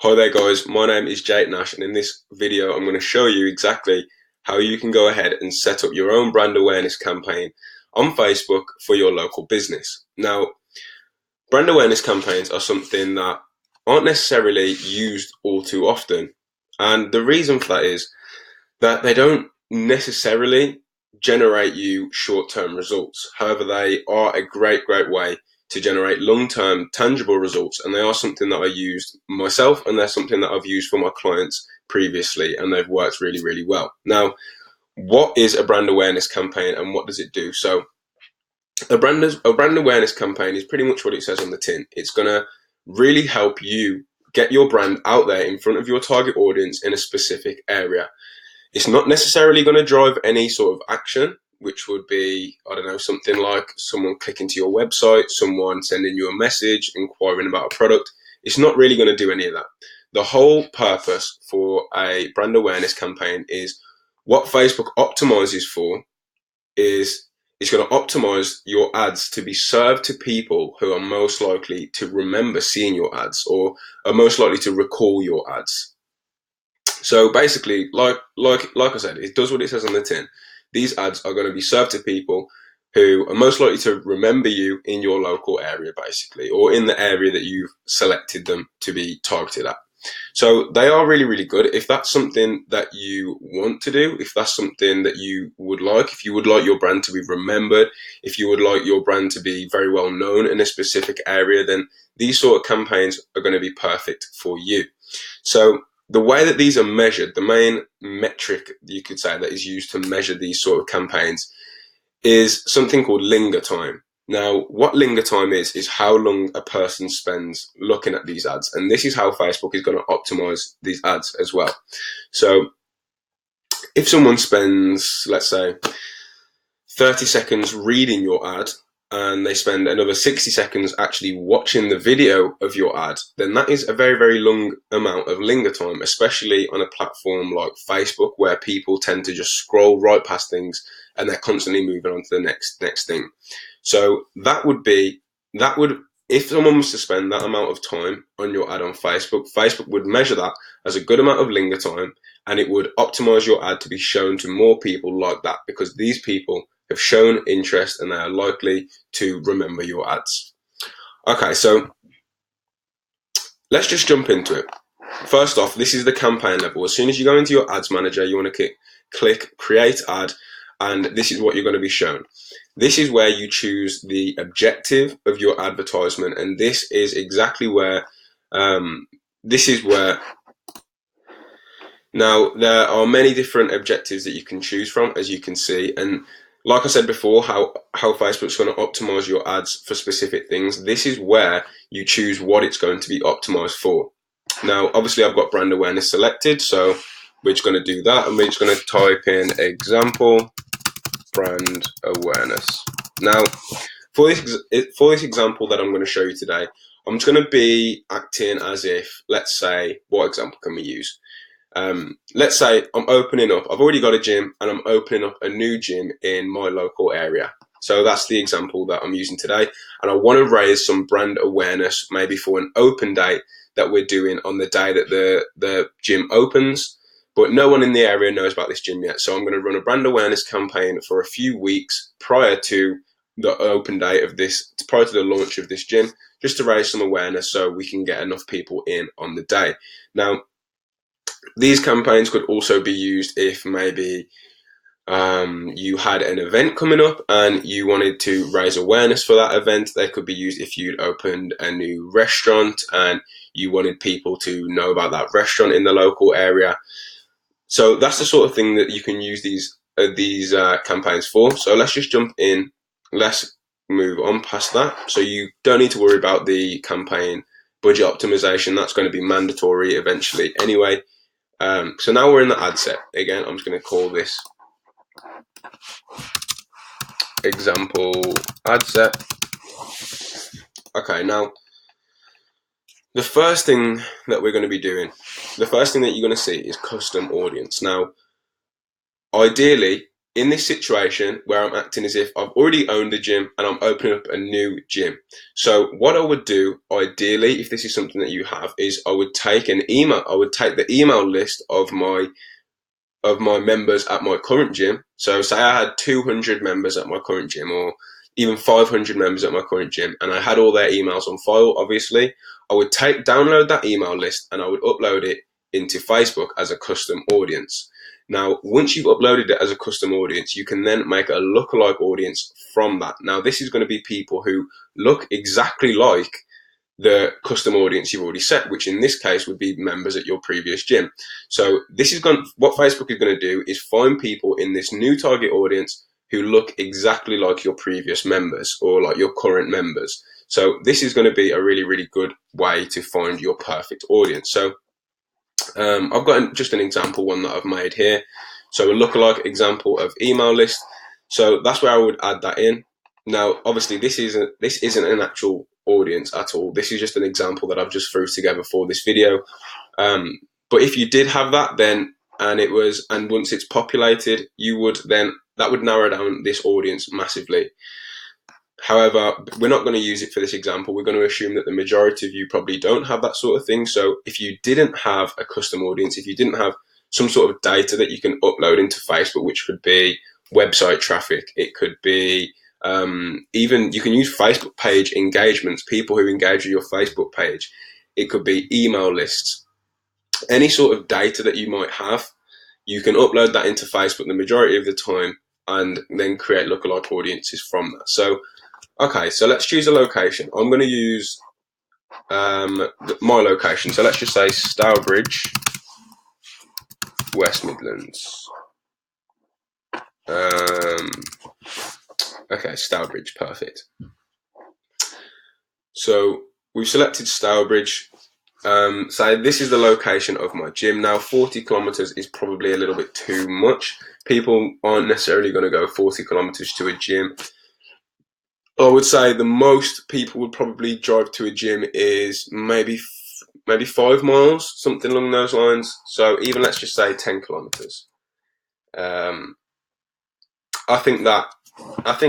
Hi there guys, my name is Jake Nash, and in this video I'm going to show you exactly how you can go ahead and set up your own brand awareness campaign on Facebook for your local business. Now, brand awareness campaigns are something that aren't necessarily used all too often, and the reason for that is that they don't necessarily generate you short-term results. However, they are a great way to generate long-term tangible results, and they are something that I used myself, and they're something that I've used for my clients previously, and they've worked really well. Now, what is a brand awareness campaign and what does it do? So a brand awareness campaign is pretty much what it says on the tin. It's going to really help you get your brand out there in front of your target audience in a specific area. It's not necessarily going to drive any sort of action, which would be, I don't know, something like someone clicking to your website, someone sending you a message, inquiring about a product. It's not really going to do any of that. The whole purpose for a brand awareness campaign is what Facebook optimizes for is it's going to optimize your ads to be served to people who are most likely to remember seeing your ads or are most likely to recall your ads. So basically, like I said, it does what it says on the tin. These ads are going to be served to people who are most likely to remember you in your local area, basically, or in the area that you've selected them to be targeted at. So they are really good. If that's something that you want to do, if that's something that you would like, if you would like your brand to be remembered, if you would like your brand to be very well known in a specific area, then these sort of campaigns are going to be perfect for you. So the way that these are measured, the main metric you could say that is used to measure these sort of campaigns is something called linger time. Now, what linger time is how long a person spends looking at these ads. And this is how Facebook is going to optimize these ads as well. So if someone spends, let's say, 30 seconds reading your ad and they spend another 60 seconds actually watching the video of your ad, then that is a very long amount of linger time, especially on a platform like Facebook, where people tend to just scroll right past things and they're constantly moving on to the next thing. So that would if someone was to spend that amount of time on your ad on Facebook, Facebook would measure that as a good amount of linger time, and it would optimize your ad to be shown to more people like that, because these people have shown interest and they are likely to remember your ads. Okay, so let's just jump into it. First off, this is the campaign level. As soon as you go into your ads manager, you want to click create ad, and this is what you're going to be shown. This is where you choose the objective of your advertisement, and this is exactly where now there are many different objectives that you can choose from, as you can see. And like I said before, how Facebook's going to optimize your ads for specific things. This is where you choose what it's going to be optimized for. Now, obviously, I've got brand awareness selected, so we're just going to do that, and we're just going to type in example brand awareness. Now, for this example that I'm going to show you today, I'm just going to be acting as if, let's say, what example can we use? Let's say I'm opening up, I've already got a gym and I'm opening up a new gym in my local area. So that's the example that I'm using today. And I want to raise some brand awareness, maybe for an open day that we're doing on the day that the gym opens, but no one in the area knows about this gym yet. So I'm going to run a brand awareness campaign for a few weeks prior to the open day of this, prior to the launch of this gym, just to raise some awareness so we can get enough people in on the day. Now, these campaigns could also be used if maybe you had an event coming up and you wanted to raise awareness for that event. They could be used if you'd opened a new restaurant and you wanted people to know about that restaurant in the local area. So that's the sort of thing that you can use these campaigns for. So let's just jump in. Let's move on past that. So you don't need to worry about the campaign budget optimization. That's going to be mandatory eventually anyway. So now we're in the ad set. Again, I'm just going to call this example ad set. Okay, now the first thing that we're going to be doing, the first thing that you're going to see is custom audience. Now, ideally, in this situation where I'm acting as if I've already owned the gym and I'm opening up a new gym. So what I would do ideally, if this is something that you have, is I would take the email list of my members at my current gym. So say I had 200 members at my current gym, or even 500 members at my current gym, and I had all their emails on file, obviously, I would download that email list and I would upload it into Facebook as a custom audience. Now, once you've uploaded it as a custom audience, you can then make a lookalike audience from that. Now, this is going to be people who look exactly like the custom audience you've already set, which in this case would be members at your previous gym. So what Facebook is going to do is find people in this new target audience who look exactly like your previous members or like your current members. So this is going to be a really, really good way to find your perfect audience. So I've got just an example one that I've made here. So a lookalike example of email list. So that's where I would add that in. Now, obviously, this isn't an actual audience at all. This is just an example that I've just threw together for this video. But if you did have that, then and once it's populated, that would narrow down this audience massively. However, we're not going to use it for this example. We're going to assume that the majority of you probably don't have that sort of thing. So if you didn't have a custom audience, if you didn't have some sort of data that you can upload into Facebook, which could be website traffic, it could be even you can use Facebook page engagements, people who engage with your Facebook page. It could be email lists, any sort of data that you might have. You can upload that into Facebook the majority of the time and then create lookalike audiences from that. So okay, so let's choose a location. I'm going to use my location. So let's just say Stourbridge, West Midlands. Okay, Stourbridge, perfect. So we've selected Stourbridge. So this is the location of my gym. Now, 40 kilometers is probably a little bit too much. People aren't necessarily going to go 40 kilometers to a gym. I would say the most people would probably drive to a gym is maybe 5 miles, something along those lines. So even let's just say 10 kilometers. I think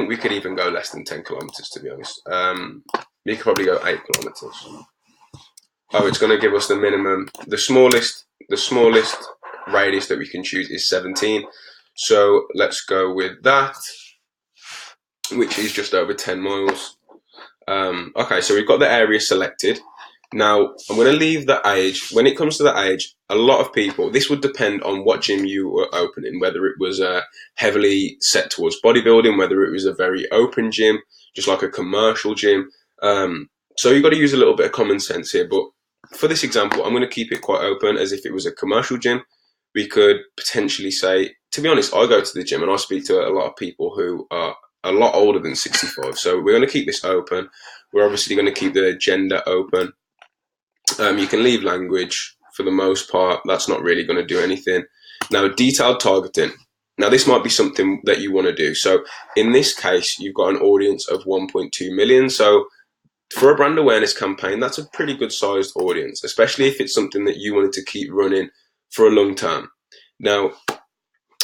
we could even go less than 10 kilometers, to be honest. We could probably go 8 kilometers. Oh, it's going to give us the minimum. The smallest radius that we can choose is 17. So let's go with that, which is just over 10 miles. Okay, so we've got the area selected. Now, I'm going to leave the age. When it comes to the age, a lot of people, this would depend on what gym you were opening, whether it was heavily set towards bodybuilding, whether it was a very open gym, just like a commercial gym. So you've got to use a little bit of common sense here. But for this example, I'm going to keep it quite open as if it was a commercial gym. We could potentially say, to be honest, I go to the gym and I speak to a lot of people who are a lot older than 65. So we're going to keep this open. We're obviously going to keep the gender open. You can leave language for the most part. That's not really going to do anything. Now, detailed targeting. Now, this might be something that you want to do. So in this case, you've got an audience of 1.2 million. So for a brand awareness campaign, that's a pretty good sized audience, especially if it's something that you wanted to keep running for a long term. Now,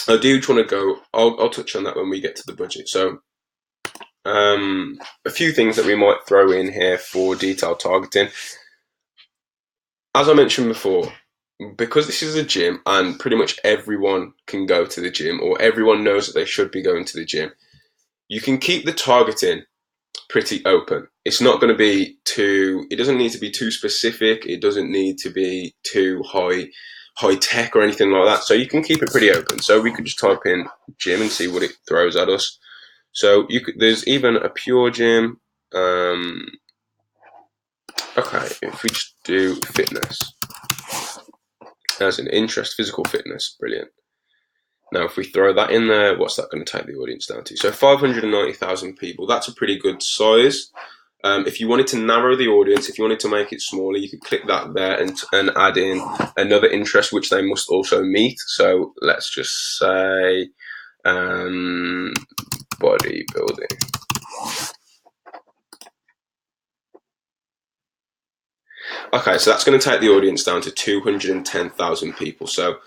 I do want to go, I'll touch on that when we get to the budget. So a few things that we might throw in here for detailed targeting. As I mentioned before, because this is a gym and pretty much everyone can go to the gym, or everyone knows that they should be going to the gym, you can keep the targeting pretty open. It's not going to be it doesn't need to be too specific. It doesn't need to be too high tech or anything like that. So you can keep it pretty open. So we could just type in gym and see what it throws at us. So there's even a pure gym. Okay, if we just do fitness as an interest, physical fitness, brilliant. Now, if we throw that in there, what's that going to take the audience down to? So 590,000 people, that's a pretty good size. If you wanted to narrow the audience, if you wanted to make it smaller, you could click that there and add in another interest, which they must also meet. So let's just say bodybuilding. Okay, so that's going to take the audience down to 210,000 people. So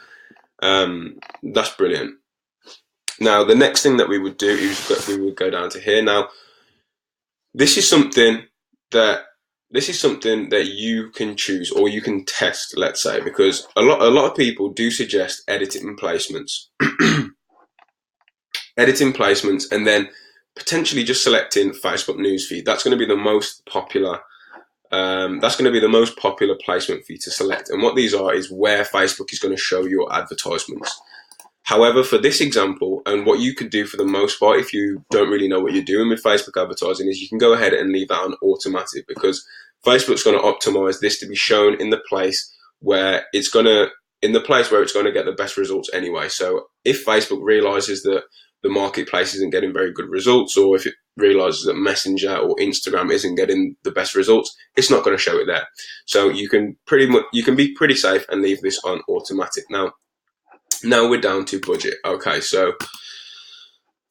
that's brilliant. Now, the next thing that we would do is that we would go down to here. Now, this is something that you can choose or you can test, let's say, because a lot of people do suggest editing placements, and then potentially just selecting Facebook newsfeed. That's going to be the most popular. That's going to be the most popular placement for you to select. And what these are is where Facebook is going to show your advertisements. However, for this example, and what you could do for the most part if you don't really know what you're doing with Facebook advertising, is you can go ahead and leave that on automatic, because Facebook's going to optimize this to be shown in the place where it's going to get the best results anyway. So if Facebook realizes that the marketplace isn't getting very good results, or if it realizes that Messenger or Instagram isn't getting the best results, it's not going to show it there. So you can be pretty safe and leave this on automatic. Now we're down to budget. Okay, so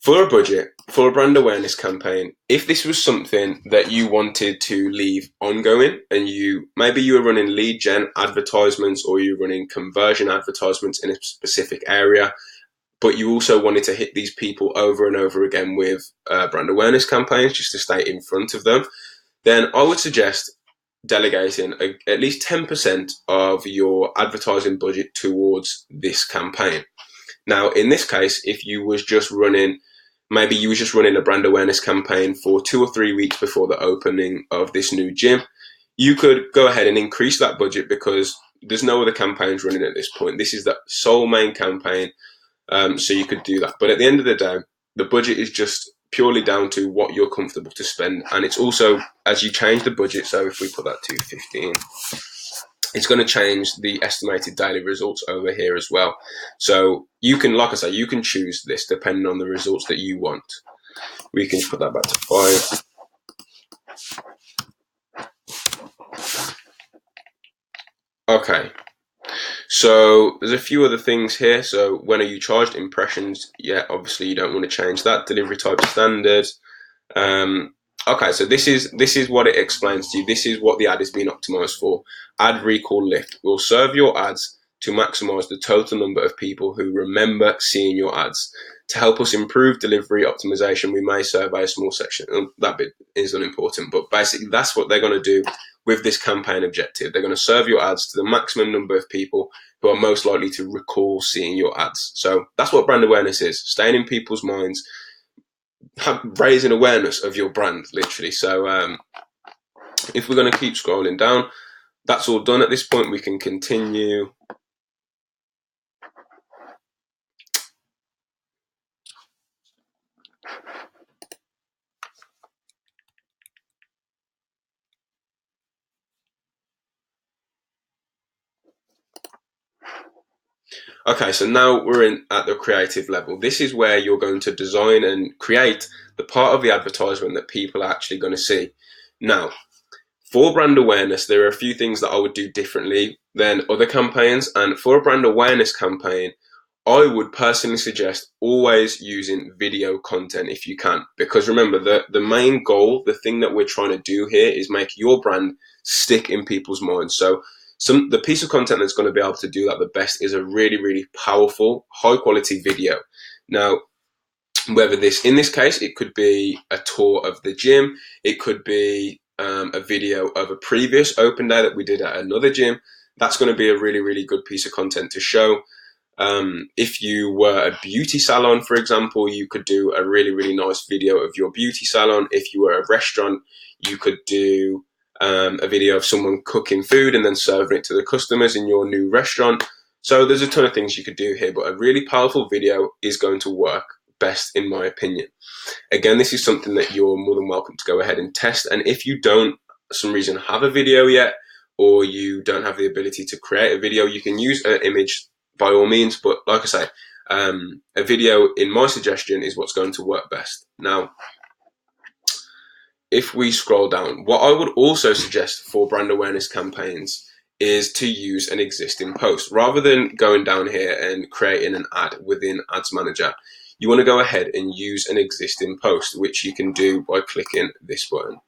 for a budget, for a brand awareness campaign, if this was something that you wanted to leave ongoing, and maybe you were running lead gen advertisements or you're running conversion advertisements in a specific area, but you also wanted to hit these people over and over again with brand awareness campaigns just to stay in front of them, then I would suggest delegating at least 10% of your advertising budget towards this campaign. Now, in this case, if you was just running a brand awareness campaign for 2 or 3 weeks before the opening of this new gym, you could go ahead and increase that budget, because there's no other campaigns running at this point. This is the sole main campaign, so you could do that. But at the end of the day, the budget is just purely down to what you're comfortable to spend. And it's also, as you change the budget, so if we put that to 15, it's going to change the estimated daily results over here as well. So you can, like I say, you can choose this depending on the results that you want. We can put that back to 5. Okay. So there's a few other things here. So when are you charged? Impressions. Yeah, obviously you don't want to change that. Delivery type standard. Okay, so this is what it explains to you. This is what the ad is being optimized for. Ad recall lift will serve your ads to maximize the total number of people who remember seeing your ads. To help us improve delivery optimization, we may survey a small section. That bit is unimportant, but basically that's what they're going to do with this campaign objective. They're going to serve your ads to the maximum number of people who are most likely to recall seeing your ads. So that's what brand awareness is: staying in people's minds, raising awareness of your brand, literally. So if we're going to keep scrolling down, that's all done at this point. We can continue. Okay, so now we're at the creative level. This is where you're going to design and create the part of the advertisement that people are actually going to see. Now, for brand awareness, there are a few things that I would do differently than other campaigns. And for a brand awareness campaign, I would personally suggest always using video content if you can. Because remember, the main goal, the thing that we're trying to do here, is make your brand stick in people's minds. So the piece of content that's going to be able to do that the best is a really, really powerful, high quality video. Now, in this case, it could be a tour of the gym. It could be a video of a previous open day that we did at another gym. That's going to be a really, really good piece of content to show. If you were a beauty salon, for example, you could do a really, really nice video of your beauty salon. If you were a restaurant, you could do a video of someone cooking food and then serving it to the customers in your new restaurant. So there's a ton of things you could do here, but a really powerful video is going to work best, in my opinion. Again, this is something that you're more than welcome to go ahead and test. And if you don't, for some reason, have a video yet, or you don't have the ability to create a video, you can use an image by all means. But like I say, a video, in my suggestion, is what's going to work best. Now, if we scroll down, what I would also suggest for brand awareness campaigns is to use an existing post. Rather than going down here and creating an ad within Ads Manager, you want to go ahead and use an existing post, which you can do by clicking this button.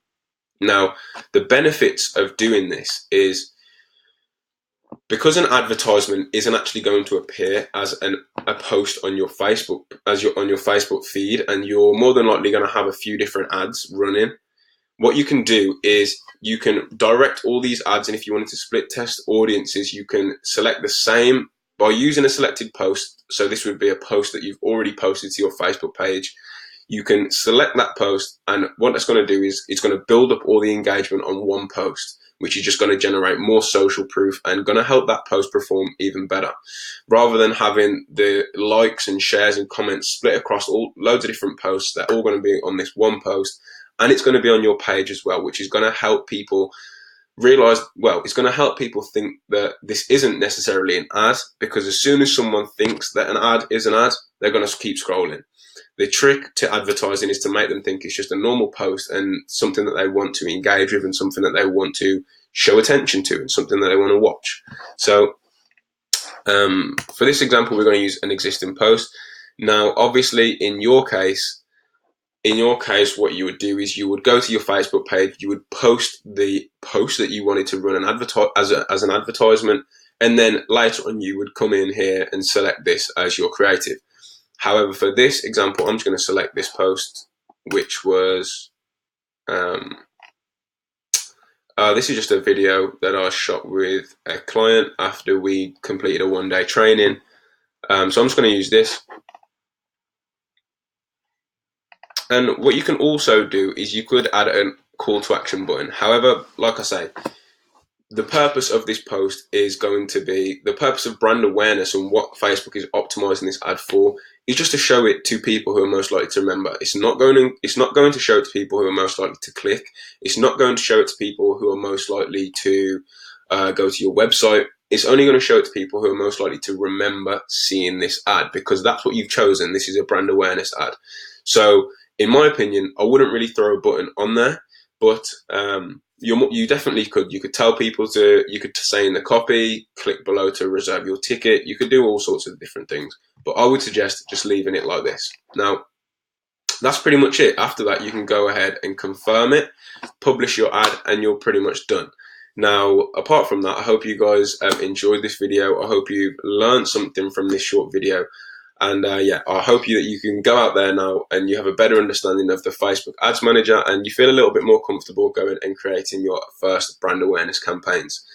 Now, the benefits of doing this is because an advertisement isn't actually going to appear as a post on your Facebook, on your Facebook feed, and you're more than likely going to have a few different ads running. What you can do is you can direct all these ads, and if you wanted to split test audiences, you can select the same by using a selected post. So this would be a post that you've already posted to your Facebook page. You can select that post, and what that's going to do is it's going to build up all the engagement on one post, which is just going to generate more social proof and going to help that post perform even better, rather than having the likes and shares and comments split across loads of different posts. They're all going to be on this one post, and it's going to be on your page as well, which is going to help people realize, well, it's going to help people think that this isn't necessarily an ad, because as soon as someone thinks that an ad is an ad, they're going to keep scrolling. The trick to advertising is to make them think it's just a normal post and something that they want to engage with and something that they want to show attention to and something that they want to watch. So for this example, we're going to use an existing post. Now, obviously, in your case, what you would do is you would go to your Facebook page, you would post the post that you wanted to run as an advertisement, and then later on you would come in here and select this as your creative. However, for this example, I'm just going to select this post, which was, this is just a video that I shot with a client after we completed a one-day training. So I'm just going to use this. And what you can also do is you could add a call to action button. However, like I say, the purpose of this post is going to be, the purpose of brand awareness and what Facebook is optimizing this ad for is just to show it to people who are most likely to remember. It's not going to show it to people who are most likely to click. It's not going to show it to people who are most likely to go to your website. It's only going to show it to people who are most likely to remember seeing this ad, because that's what you've chosen. This is a brand awareness ad. So in my opinion, I wouldn't really throw a button on there, but you definitely could. You could tell people you could say in the copy, click below to reserve your ticket. You could do all sorts of different things, but I would suggest just leaving it like this. Now, that's pretty much it. After that, you can go ahead and confirm it, publish your ad, and you're pretty much done. Now, apart from that, I hope you guys enjoyed this video. I hope you've learned something from this short video. And yeah, I hope that you can go out there now and you have a better understanding of the Facebook Ads Manager, and you feel a little bit more comfortable going and creating your first brand awareness campaigns.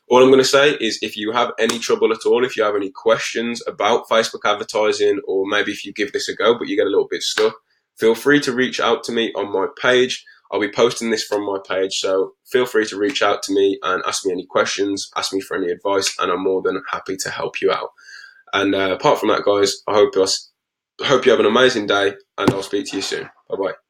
All I'm going to say is, if you have any trouble at all, if you have any questions about Facebook advertising, or maybe if you give this a go but you get a little bit stuck, feel free to reach out to me on my page. I'll be posting this from my page, so feel free to reach out to me and ask me any questions, ask me for any advice, and I'm more than happy to help you out. And apart from that, guys, I hope you have an amazing day, and I'll speak to you soon. Bye-bye.